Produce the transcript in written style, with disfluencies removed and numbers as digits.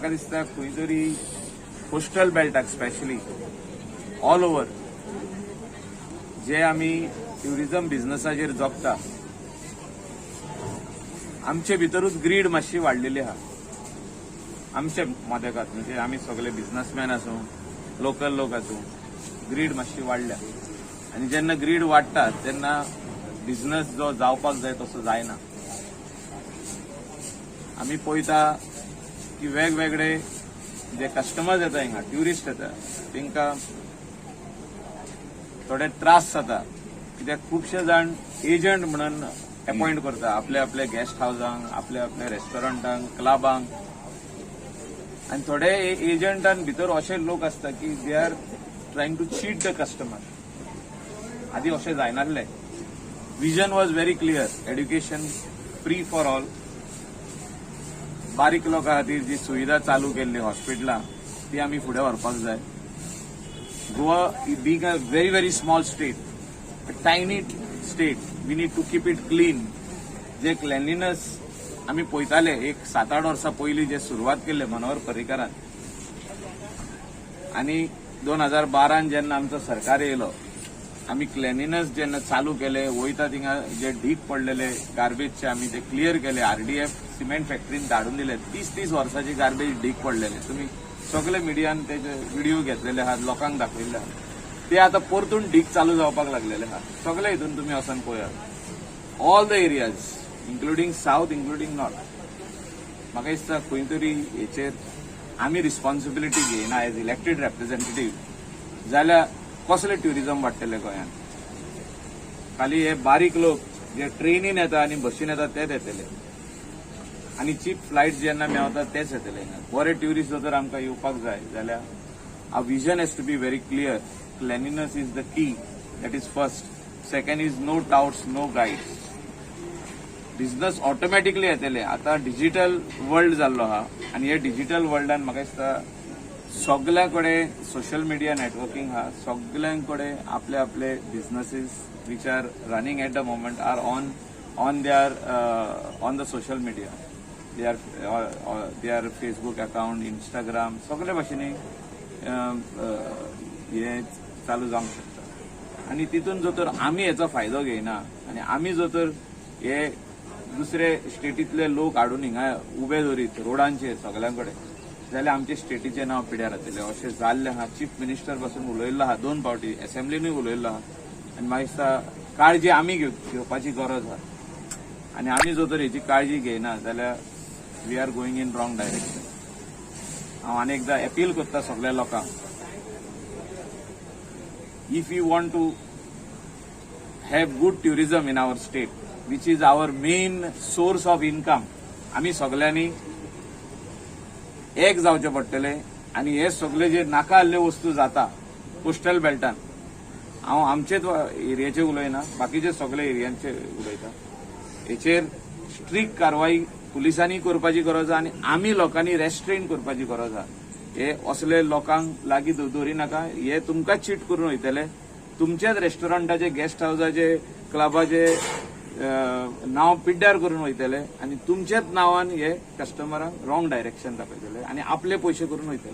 म्हाका दिसता खंय तरी कोस्टल बेल्टाक स्पेशली ऑल ओव्हर जे आमी ट्युरिझम बिझनेसाचेर जगता आमचे भितरूच ग्रीड मातशी वाडलेली आहा. आमचे मदेकात म्हणजे आमी सगळे बिझनेसमॅन आसूं लोकल लोक आसूं ग्रीड मातशी वाडल्या आनी जेन्ना ग्रीड वाडटा तेन्ना बिझनेस जो जावपाक जाय तसो जायना. आमी पळयता की वेगवेगळे जे कस्टमर्स येता हिंगा ट्युरिस्ट येता तांकां थोडे त्रास जाता कित्याक खुबशे जाण एजंट म्हणून अपॉइंट करता आपल्या आपल्या गेस्ट हाऊसांक आपल्या आपल्या रेस्टॉरंटांक क्लबांक आनी थोडे एजंटान भितर असे लोक आसता की they are trying to cheat the customer. आदी अशें जायनासलें. Vision was very clear education free for all. बारीक लोकां खातीर जी सुविधा चालू केल्ली हॉस्पिटलां ती आमी फुडें व्हरपाक जाय. Goa being a very very small state a tiny state we need to keep it clean. जे क्लेनलीनेस आमी पळयताले एक 7-8 वर्सां पयलीं जे सुरवात केल्ले मनोहर पर्रीकारान आनी 2012 जेन्ना आमचो सरकार येयलो आमी क्लेनलीनेस जेन्ना चालू केले वयता थिंगा जे ढीग पडलेले गार्बेजचे आमी ते क्लियर केले. आरडीएफ सिमेंट फॅक्टरीन धाडून दिले. 30-30 वर्सांची गार्बेज ढीग पडलेले. तुम्ही सगळे मिडियान तेजे व्हिडिओ घेतलेले आहात लोकांक दाखयल्ले आहात. ते आतां परतून ढीग चालू जावपाक लागलेले आहात. सगळे हितून तुम्ही वचून पळयात all the areas including south including north. म्हाका दिसता खंय तरी हेचेर आमी रिस्पॉन्सिबिलिटी घेयना एज इलेक्टेड रेप्रेझेंटेटिव्ह जाल्यार कसले ट्युरिझम वाडटले गोंयांत. खाली हे बारीक लोक जे ट्रेनीन येता आनी बसीन येता तेच येतले आनी चीप फ्लायट जेन्ना मेळटा तेच येतले. बरे ट्युरिस्ट जर आमकां येवपाक जाय जाल्यार our vision has to be very clear. Cleanliness is the key that is first. Second is no touts no guides. Business automatically येतले. आता डिजिटल वर्ल्ड जाल्लो आहा आनी हे डिजिटल वर्ल्डान म्हाका दिसता सगळ्याकडे सोशल मिडिया नेटवर्किंग आहा. सगळ्यांकडे आपले आपले businesses which are running at the moment are on the social media. They are Facebook account Instagram सगळे भाशेनी हे चालू जावंक शकता. आनी तितून जर तर आमी हेचो फायदो घेयना आनी आमी जर तर हे दुसरे स्टेटीतले लोक हाडून हिंगा उबे दवरीत रोडांचेर सगळ्यांकडे जाल्यार आमचे स्टेटीचें नांव पिड्यार जातलें. अशें जाल्लें आहा. चीफ मिनिस्टर पासून उलयल्लो आहा 2 फावटी असेंब्लीनूय उलयल्लो आहा आनी म्हाका दिसता काळजी आमी घेवपाची गरज आहा. आनी आमी जर तर हेची काळजी घेयना जाल्यार we are going in wrong direction. हांव आनी एकदां अपील करता सगळ्या लोकांक if you want to have good tourism in our state which is our main source of income आमी सगळ्यांनी एक जावचे पडटले. आनी हे सगळे जे नाका आसले वस्तू जाता कोस्टल बेल्टान हांव आमचेच एरियाचे उलयना बाकीचे सगळे एरियांचे उलयता. हेचेर स्ट्रिक्ट कारवाई पुलिसांनी करपाची गरज आहा आनी आमी लोकांनी रेस्ट्रेन करपाची गरज आहा. हे असले लोकांक लागीं दवरिनाका. हे तुमकांच चीट करून वयतले. तुमच्याच रेस्टॉरंटाचे गेस्ट हाऊसाचे क्लबाचे नांव पिड्ड्यार करून वयतले आनी तुमच्याच नांवान हे कस्टमरांक रॉंग डायरेक्शन दाखयतले आनी आपले पयशे करून वयतले.